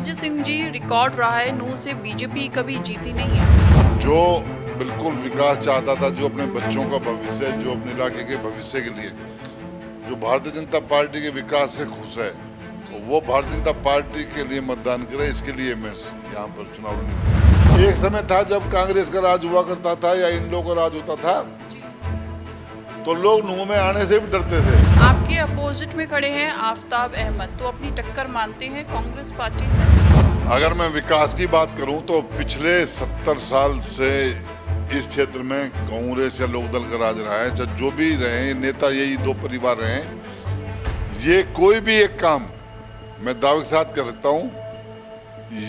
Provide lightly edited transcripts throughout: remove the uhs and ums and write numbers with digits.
Sanjay Singh ji, record रहा है नूंह से बीजेपी कभी जीती नहीं है। जो बिल्कुल विकास चाहता था, जो अपने बच्चों का भविष्य, जो अपने इलाके के भविष्य के लिए, जो भारतीय जनता पार्टी के विकास से खुश है, वो भारतीय जनता पार्टी के लिए मतदान करे। इसके लिए मैं यहाँ पर चुनाव लड़ी। एक समय था जब कांग्रेस का राज हुआ करता था या इन लोगों का राज होता था, तो लोग नूंह में आने से भी डरते थे। आपके अपोजिट में खड़े हैं आफताब अहमद, तो अपनी टक्कर मानते हैं कांग्रेस पार्टी से। अगर मैं विकास की बात करूं तो पिछले 70 साल से इस क्षेत्र में कांग्रेस या लोकदल का राज रहा है। चाहे जो भी रहे नेता, यही दो परिवार रहे हैं। ये कोई भी एक काम मैं दावे के साथ कह सकता हूं,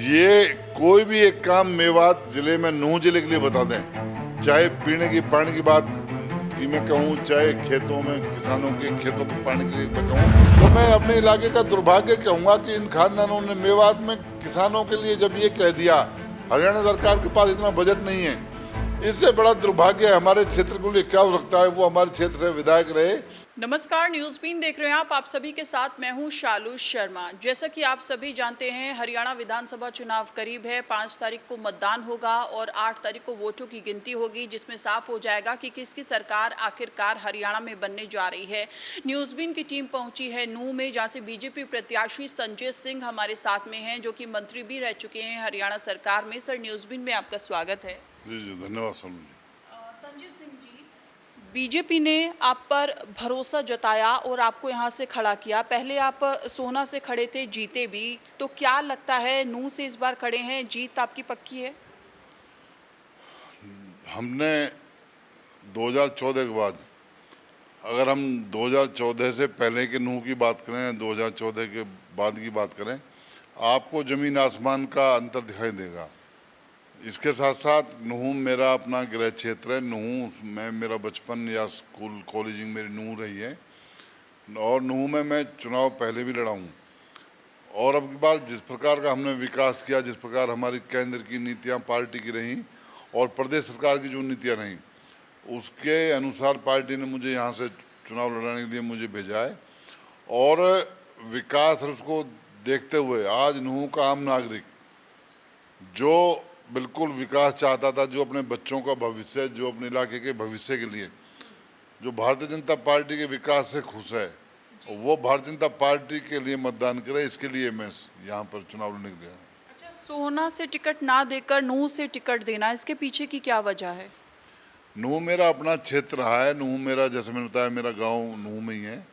ये कोई भी एक काम मेवात जिले में, नूंह जिले के लिए बता दें, चाहे पीने की पानी की बात की मैं कहूँ, चाहे खेतों में किसानों के खेतों के पानी के लिए मैं कहूँ, तो मैं अपने इलाके का दुर्भाग्य कहूँगा कि इन खानदानों ने मेवात में किसानों के लिए जब ये कह दिया, हरियाणा सरकार के पास इतना बजट नहीं है, इससे बड़ा दुर्भाग्य है। हमारे क्षेत्र के लिए क्या हो सकता है, वो हमारे क्षेत्र से विधायक रहे। नमस्कार, न्यूज़ बीन देख रहे हैं आप सभी के साथ मैं हूं शालू शर्मा। जैसा कि आप सभी जानते हैं, हरियाणा विधानसभा चुनाव करीब है। 5 तारीख को मतदान होगा और 8 तारीख को वोटों की गिनती होगी, जिसमें साफ हो जाएगा कि किसकी सरकार आखिरकार हरियाणा में बनने जा रही है। न्यूज़ बीन की टीम पहुंची है नूंह में, जहाँ से बीजेपी प्रत्याशी संजय सिंह हमारे साथ में हैं, जो कि मंत्री भी रह चुके हैं हरियाणा सरकार में। सर, न्यूज़ बीन में आपका स्वागत है। जी धन्यवाद सर। संजय सिंह जी, बीजेपी ने आप पर भरोसा जताया और आपको यहाँ से खड़ा किया। पहले आप सोहना से खड़े थे, जीते भी, तो क्या लगता है नूंह से इस बार खड़े हैं, जीत आपकी पक्की है? हमने 2014 के बाद, अगर हम 2014 से पहले के नूंह की बात करें, 2014 के बाद की बात करें, आपको जमीन आसमान का अंतर दिखाई देगा। इसके साथ साथ नूंह मेरा अपना गृह क्षेत्र है। नूंह में मेरा बचपन या स्कूल कॉलेजिंग मेरी नूंह रही है, और नूंह में मैं चुनाव पहले भी लड़ा हूँ। और अब की बार जिस प्रकार का हमने विकास किया, जिस प्रकार हमारी केंद्र की नीतियाँ पार्टी की रहीं और प्रदेश सरकार की जो नीतियाँ रहीं, उसके अनुसार पार्टी ने मुझे यहाँ से चुनाव लड़ाने के लिए मुझे भेजा है। और विकास और उसको देखते हुए आज नूंह का आम नागरिक जो बिल्कुल विकास चाहता था, जो अपने बच्चों का भविष्य, जो अपने इलाके के भविष्य के लिए, जो भारतीय जनता पार्टी के विकास से खुश है, वो भारतीय जनता पार्टी के लिए मतदान करे। इसके लिए मैं यहाँ पर चुनाव लड़ने गया। अच्छा, सोहना से टिकट ना देकर नूंह से टिकट देना, इसके पीछे की क्या वजह है? नूंह मेरा अपना क्षेत्र रहा है। नूंह मेरा, जैसे मैंने बताया, मेरा गांव नूंह में ही है।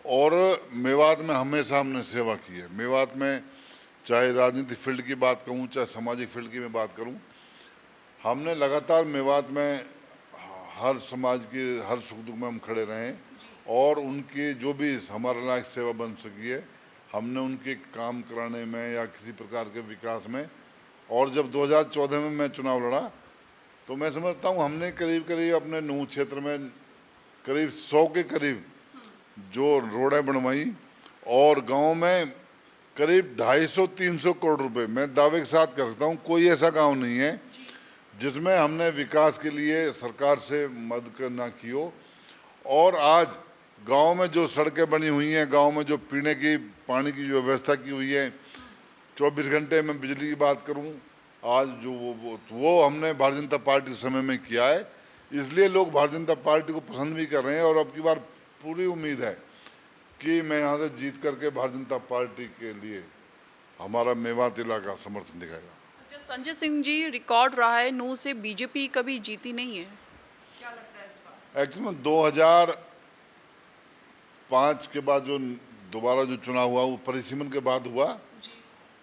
और मेवात में हमेशा हमने सेवा की है। मेवात में चाहे राजनीतिक फील्ड की बात कहूँ, चाहे सामाजिक फील्ड की मैं बात करूँ, हमने लगातार मेवात में हर समाज के हर सुख दुख में हम खड़े रहें, और उनकी जो भी हमारे लायक सेवा बन सकी है, हमने उनके काम कराने में या किसी प्रकार के विकास में। और जब 2014 में मैं चुनाव लड़ा, तो मैं समझता हूँ हमने करीब करीब अपने नूंह क्षेत्र में करीब 100 के करीब जो रोडें बनवाई, और गांव में करीब 250-300 करोड़ रुपए, मैं दावे के साथ कह सकता हूँ कोई ऐसा गांव नहीं है जिसमें हमने विकास के लिए सरकार से मदद ना की हो। और आज गांव में जो सड़कें बनी हुई हैं, गांव में जो पीने की पानी की जो व्यवस्था की हुई है, 24 घंटे में बिजली की बात करूं, आज जो वो हमने भारतीय जनता पार्टी के समय में किया है। इसलिए लोग भारतीय जनता पार्टी को पसंद भी कर रहे हैं, और अब की बार पूरी उम्मीद है कि मैं यहाँ से जीत करके भारतीय जनता पार्टी के लिए हमारा मेवात इलाका समर्थन दिखाएगा। अच्छा संजय सिंह जी, रिकॉर्ड रहा है नूंह से बीजेपी कभी जीती नहीं है, क्या लगता है इस बार? एक्चुअली में 2005 के बाद जो दोबारा जो चुनाव हुआ, वो परिसीमन के बाद हुआ,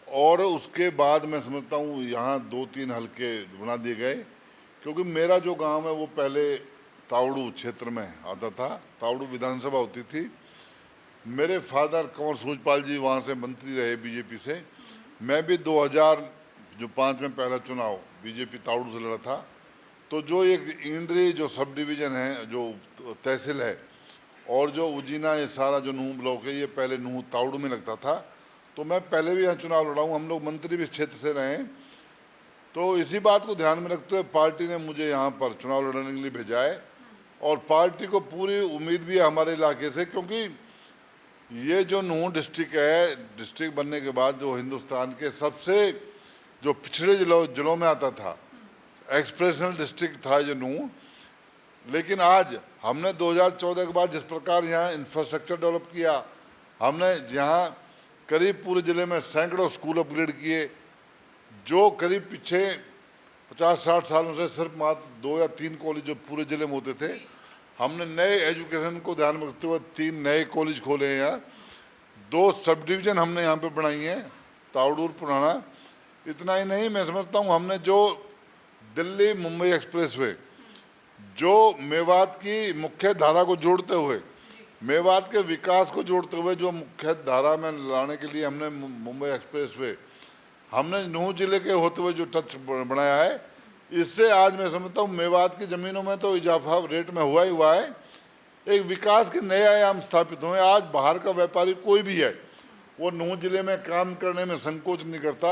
और उसके बाद मैं समझता हूँ यहाँ 2-3 हलके बना दिए गए। क्योंकि मेरा जो गांव है वो पहले तावड़ू क्षेत्र में आता था, तावड़ू विधानसभा होती थी। मेरे फादर कंवर सूझपाल जी वहाँ से मंत्री रहे बीजेपी से। मैं भी 2005 में पहला चुनाव बीजेपी तावड़ू से लड़ा था। तो जो एक इंद्री जो सब डिवीज़न है, जो तहसील है, और जो उजीना, ये सारा जो नूंह ब्लॉक है, ये पहले नूंह तावड़ू में लगता था। तो मैं पहले भी यहाँ चुनाव लड़ा हूँ, हम लोग मंत्री भी इस क्षेत्र से रहे हैं। तो इसी बात को ध्यान में रखते हुए पार्टी ने मुझे यहाँ पर चुनाव लड़ने के लिए भेजा है, और पार्टी को पूरी उम्मीद भी है हमारे इलाके से। क्योंकि ये जो नूंह डिस्ट्रिक्ट है, डिस्ट्रिक्ट बनने के बाद जो हिंदुस्तान के सबसे जो पिछड़े जिलों में आता था, एक्सप्रेशनल डिस्ट्रिक्ट था जो नूंह। लेकिन आज हमने 2014 के बाद जिस प्रकार यहाँ इंफ्रास्ट्रक्चर डेवलप किया, हमने यहाँ करीब पूरे ज़िले में सैकड़ों स्कूल अपग्रेड किए, जो करीब पीछे 50-60 सालों से सिर्फ मात्र 2 या 3 कॉलेज जो पूरे ज़िले में होते थे, हमने नए एजुकेशन को ध्यान में रखते हुए 3 नए कॉलेज खोले हैं यहाँ। 2 सब डिवीज़न हमने यहाँ पे बनाई हैं, तावड़ूर पुराना। इतना ही नहीं, मैं समझता हूँ हमने जो दिल्ली मुंबई एक्सप्रेसवे जो मेवात की मुख्य धारा को जोड़ते हुए, मेवात के विकास को जोड़ते हुए जो मुख्य धारा में लाने के लिए हमने मुंबई एक्सप्रेसवे हमने नूंह जिले के होते हुए जो टच बनाया है, इससे आज मैं समझता हूँ मेवात की ज़मीनों में तो इजाफा रेट में हुआ ही हुआ है। एक विकास के नए आयाम स्थापित हुए। आज बाहर का व्यापारी कोई भी है, वो नूंह जिले में काम करने में संकोच नहीं करता।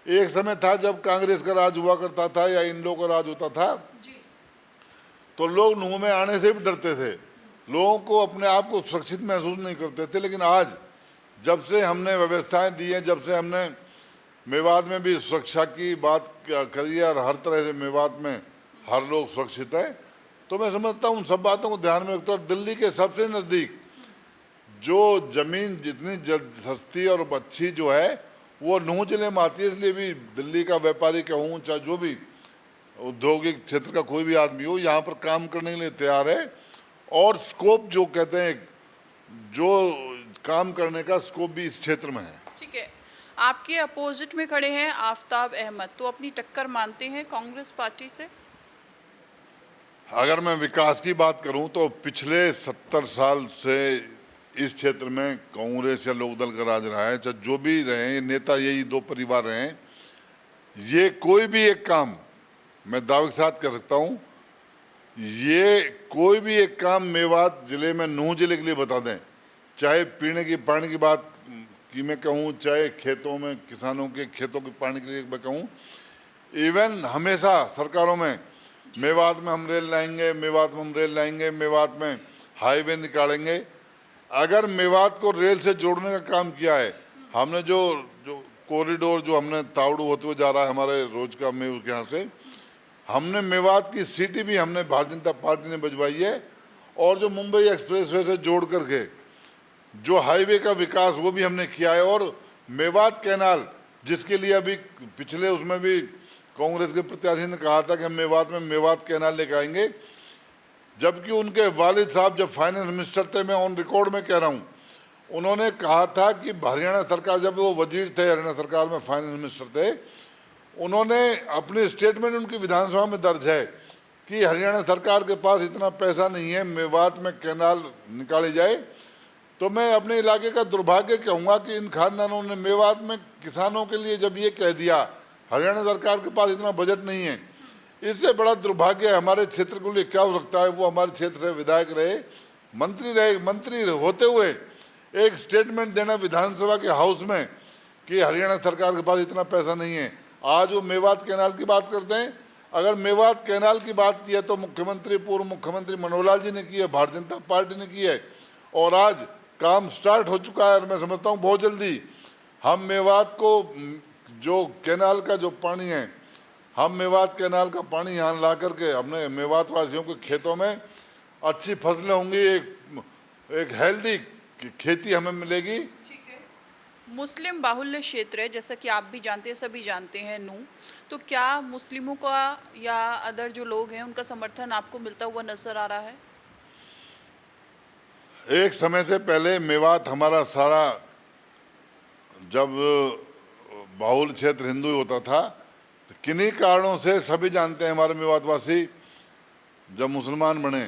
एक समय था जब कांग्रेस का राज हुआ करता था या इन लोगों का राज होता था, तो लोग नूंह में आने से भी डरते थे, लोगों को अपने आप को सुरक्षित महसूस नहीं करते थे। लेकिन आज जब से हमने व्यवस्थाएं दी हैं, जब से हमने मेवात में भी सुरक्षा की बात करी है और हर तरह से मेवात में हर लोग सुरक्षित है, तो मैं समझता हूँ उन सब बातों को ध्यान में रखता हूँ। दिल्ली के सबसे नज़दीक जो ज़मीन जितनी सस्ती और अच्छी जो है वो नूंह जिले में आती है, इसलिए भी दिल्ली का व्यापारी कहूँ चाहे जो भी औद्योगिक क्षेत्र का कोई भी आदमी हो, यहाँ पर काम करने के लिए तैयार है। और स्कोप जो कहते हैं, जो काम करने का स्कोप भी इस क्षेत्र में है। ठीक है, आपके अपोजिट में खड़े हैं आफ्ताब अहमद, तो अपनी टक्कर मानते हैं कांग्रेस पार्टी से? अगर मैं विकास की बात करूं तो पिछले 70 साल से इस क्षेत्र में कांग्रेस या लोकदल का राज रहा है। चाहे जो भी रहे नेता, यही 2 परिवार रहे हैं। ये कोई भी एक काम मैं दावे के साथ कह सकता हूं, ये कोई भी एक काम मेवात जिले में नूंह जिले के लिए बता दें, चाहे पीने की पानी की बात कि मैं कहूँ, चाहे खेतों में किसानों के खेतों के पानी के लिए मैं कहूँ, इवन हमेशा सरकारों में मेवात में हम रेल लाएंगे, मेवात में हम रेल लाएंगे, मेवात में हाईवे निकालेंगे। अगर मेवात को रेल से जोड़ने का काम किया है हमने, जो कॉरिडोर जो हमने तावड़ू होते हुए जा रहा है हमारे रोज का मेव के यहाँ से, हमने मेवात की सीटी भी हमने भारतीय जनता पार्टी ने बजवाई है। और जो मुंबई एक्सप्रेसवे से जोड़ करके जो हाईवे का विकास वो भी हमने किया है। और मेवात कैनाल जिसके लिए अभी पिछले उसमें भी कांग्रेस के प्रत्याशी ने कहा था कि हम मेवात में मेवात कैनाल लेकर आएंगे, जबकि उनके वालिद साहब जब फाइनेंस मिनिस्टर थे, मैं ऑन रिकॉर्ड में कह रहा हूँ, उन्होंने कहा था कि हरियाणा सरकार, जब वो वजीर थे हरियाणा सरकार में फाइनेंस मिनिस्टर थे, उन्होंने अपने स्टेटमेंट उनकी विधानसभा में दर्ज है कि हरियाणा सरकार के पास इतना पैसा नहीं है मेवात में कैनाल निकाली जाए। तो मैं अपने इलाके का दुर्भाग्य कहूँगा कि इन खानदानों ने मेवात में किसानों के लिए जब ये कह दिया हरियाणा सरकार के पास इतना बजट नहीं है, इससे बड़ा दुर्भाग्य है। हमारे क्षेत्र के लिए क्या हो सकता है, वो हमारे क्षेत्र से विधायक रहे, मंत्री होते हुए एक स्टेटमेंट देना विधानसभा के हाउस में कि हरियाणा सरकार के पास इतना पैसा नहीं है। आज वो मेवात कैनाल की बात करते हैं। अगर मेवात कैनाल की बात की है तो मुख्यमंत्री, पूर्व मुख्यमंत्री मनोहर लाल जी ने की है, भारतीय जनता पार्टी ने की है, और आज काम स्टार्ट हो चुका है। और मैं समझता हूँ बहुत जल्दी हम मेवात को जो कैनाल का जो पानी है, हम मेवात कैनाल का पानी यहाँ ला करके अपने मेवात वासियों के खेतों में अच्छी फसलें होंगी, एक हेल्दी खेती हमें मिलेगी। मुस्लिम बाहुल्य क्षेत्र है, जैसा कि आप भी जानते हैं, सभी जानते हैं नूंह, तो क्या मुस्लिमों का या अदर जो लोग हैं उनका समर्थन आपको मिलता हुआ नजर आ रहा है? एक समय से पहले मेवात हमारा सारा, जब बाहुल क्षेत्र हिंदू ही होता था, तो किन्हीं कारणों से सभी जानते हैं हमारे मेवातवासी जब मुसलमान बने,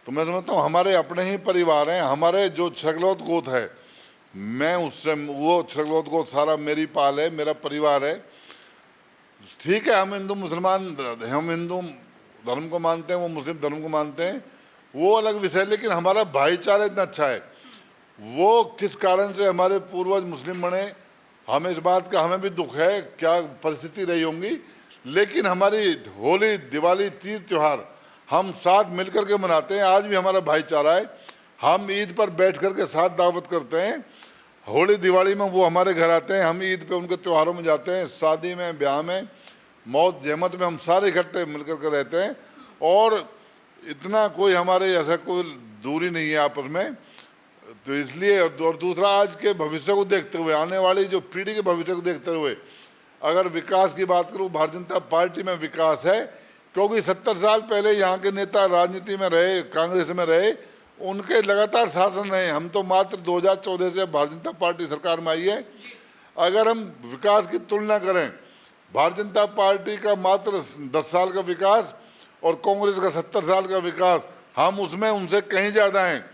तो मैं समझता हूँ हमारे अपने ही परिवार हैं। हमारे जो छगलौत गोत है, मैं उससे, वो छगलौत गोत सारा मेरी पाल है, मेरा परिवार है। ठीक है, हम हिंदू मुसलमान, हम हिंदू धर्म को मानते हैं, वो मुस्लिम धर्म को मानते हैं, वो अलग विषय। लेकिन हमारा भाईचारा इतना अच्छा है, वो किस कारण से हमारे पूर्वज मुस्लिम बने, हमें इस बात का हमें भी दुख है, क्या परिस्थिति रही होंगी। लेकिन हमारी होली, दिवाली, तीज त्योहार हम साथ मिलकर के मनाते हैं। आज भी हमारा भाईचारा है। हम ईद पर बैठ कर के साथ दावत करते हैं। होली दिवाली में वो हमारे घर आते हैं, हम ईद पे उनके त्योहारों में जाते हैं, शादी में, ब्याह में, मौत जहमत में हम सारे इकट्ठे मिलकर के रहते हैं। और इतना कोई हमारे ऐसा कोई दूरी नहीं है आपस में। तो इसलिए और दूसरा, आज के भविष्य को देखते हुए, आने वाली जो पीढ़ी के भविष्य को देखते हुए अगर विकास की बात करूँ, भारतीय जनता पार्टी में विकास है। क्योंकि 70 साल पहले यहाँ के नेता राजनीति में रहे, कांग्रेस में रहे, उनके लगातार शासन रहे। हम तो मात्र 2014 से भारतीय जनता पार्टी सरकार में आई है। अगर हम विकास की तुलना करें, भारतीय जनता पार्टी का मात्र 10 साल का विकास और कांग्रेस का 70 साल का विकास, हम उसमें उनसे कहीं ज़्यादा हैं।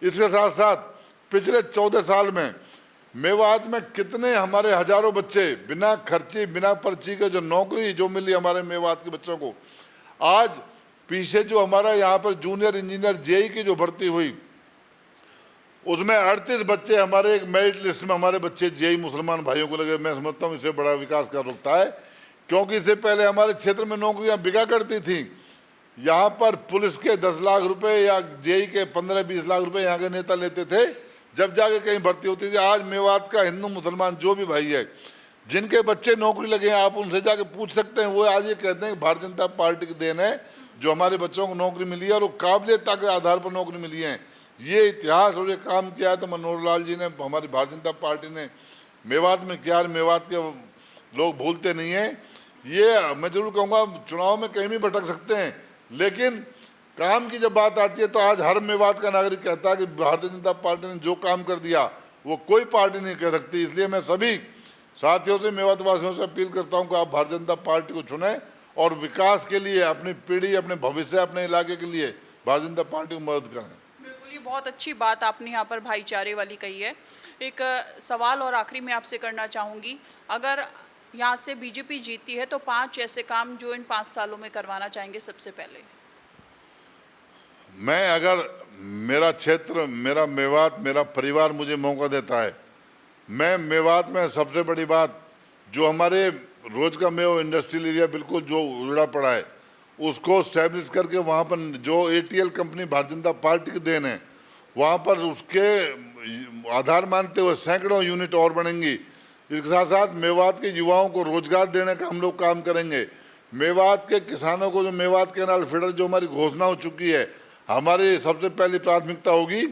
इसके साथ साथ पिछले 14 साल में मेवात में कितने हमारे हजारों बच्चे बिना खर्ची, बिना पर्ची के जो नौकरी जो मिली हमारे मेवात के बच्चों को, आज पीछे जो हमारा यहाँ पर जूनियर इंजीनियर जेई की जो भर्ती हुई, उसमें 38 बच्चे हमारे एक मेरिट लिस्ट में हमारे बच्चे जेई मुसलमान भाइयों को लगे। मैं समझता हूँ इससे बड़ा विकास कर सकता है। क्योंकि इससे पहले हमारे क्षेत्र में नौकरियां बिका करती थी। यहाँ पर पुलिस के 10 लाख रुपए या जेई के 15-20 लाख रुपए यहाँ के नेता लेते थे, जब जाके कहीं भर्ती होती थी। आज मेवात का हिंदू मुसलमान जो भी भाई है, जिनके बच्चे नौकरी लगे हैं, आप उनसे जाके पूछ सकते हैं, वो आज ये कहते हैं कि भारतीय जनता पार्टी की देन है जो हमारे बच्चों को नौकरी मिली है और वो काबिलियता के आधार पर नौकरी मिली है। ये इतिहास और ये काम किया है तो मनोहर लाल जी ने, हमारी भारतीय जनता पार्टी ने मेवात में किया। मेवात के लोग भूलते नहीं हैं। ये मैं जरूर कहूँगा, चुनाव में कहीं भी भटक सकते हैं, लेकिन काम की जब बात आती है तो आज हर मेवात का नागरिक कहता है कि भारतीय जनता पार्टी ने जो काम कर दिया वो कोई पार्टी नहीं कर सकती। इसलिए मैं सभी साथियों से, मेवात वासियों से अपील करता हूं कि आप भारतीय जनता पार्टी को चुनें और विकास के लिए, अपनी पीढ़ी, अपने भविष्य, अपने इलाके के लिए भारतीय जनता पार्टी को मदद करें। बिल्कुल, ये बहुत अच्छी बात आपने यहाँ पर भाईचारे वाली कही है। एक सवाल और आखिरी में आपसे करना चाहूँगी, अगर यहाँ से बीजेपी जीतती है तो 5 ऐसे काम जो इन 5 सालों में करवाना चाहेंगे सबसे पहले? मैं, अगर मेरा क्षेत्र, मेरा मेवात, मेरा परिवार मुझे मौका देता है, मैं मेवात में सबसे बड़ी बात, जो हमारे रोज का मेव इंडस्ट्रियल एरिया बिल्कुल जो उजड़ा पड़ा है, उसको स्टैब्लिश करके वहाँ पर जो ATL company Bharatiya Janata party की देन है, वहाँ पर उसके आधार मानते हुए सैकड़ों यूनिट और बनेंगी। इसके साथ साथ मेवात के युवाओं को रोजगार देने का हम लोग काम करेंगे। मेवात के किसानों को जो मेवात कैनाल फीडर जो हमारी घोषणा हो चुकी है, हमारी सबसे पहली प्राथमिकता होगी।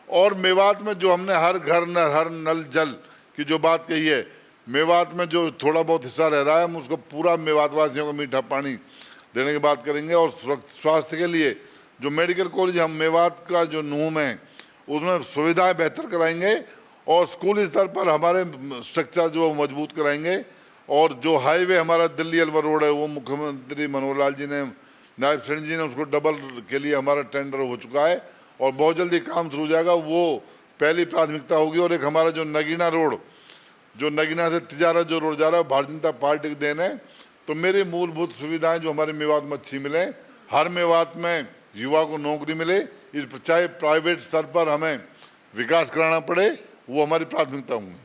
और मेवात में जो हमने हर घर हर नल जल की जो बात कही है, मेवात में जो थोड़ा बहुत हिस्सा रह रहा है, हम उसको पूरा मेवात वासियों को मीठा पानी देने की बात करेंगे। और स्वास्थ्य के लिए जो मेडिकल कॉलेज हम मेवात का जो नूम है उसमें सुविधाएं बेहतर कराएंगे और स्कूली स्तर पर हमारे स्ट्रक्चर जो मजबूत कराएंगे। और जो हाईवे हमारा दिल्ली अलवर रोड है, वो मुख्यमंत्री मनोहर लाल जी ने, नायब सैनी जी ने उसको डबल के लिए हमारा टेंडर हो चुका है और बहुत जल्दी काम शुरू हो जाएगा, वो पहली प्राथमिकता होगी। और एक हमारा जो नगीना रोड, जो नगीना से तिजारत जो रोड जा रहा है, भारतीय जनता पार्टी की देन है। तो मेरी मूलभूत सुविधाएं जो हमारे मेवात में अच्छी मिले, हर मेवात में युवा को नौकरी मिले, इस चाहे प्राइवेट स्तर पर हमें विकास कराना पड़े, वो हमारी प्राथमिकता होंगी।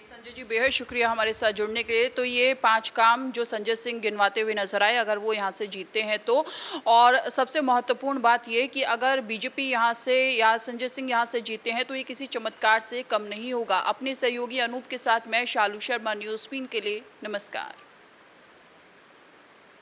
संजय जी, बेहद शुक्रिया हमारे साथ जुड़ने के लिए। तो ये 5 काम जो संजय सिंह गिनवाते हुए नजर आए, अगर वो यहाँ से जीतते हैं तो, और सबसे महत्वपूर्ण बात ये कि अगर बीजेपी यहाँ से या संजय सिंह यहाँ से जीतते हैं तो ये किसी चमत्कार से कम नहीं होगा। अपने सहयोगी अनूप के साथ मैं शालू शर्मा, न्यूज़ 3 के लिए, नमस्कार।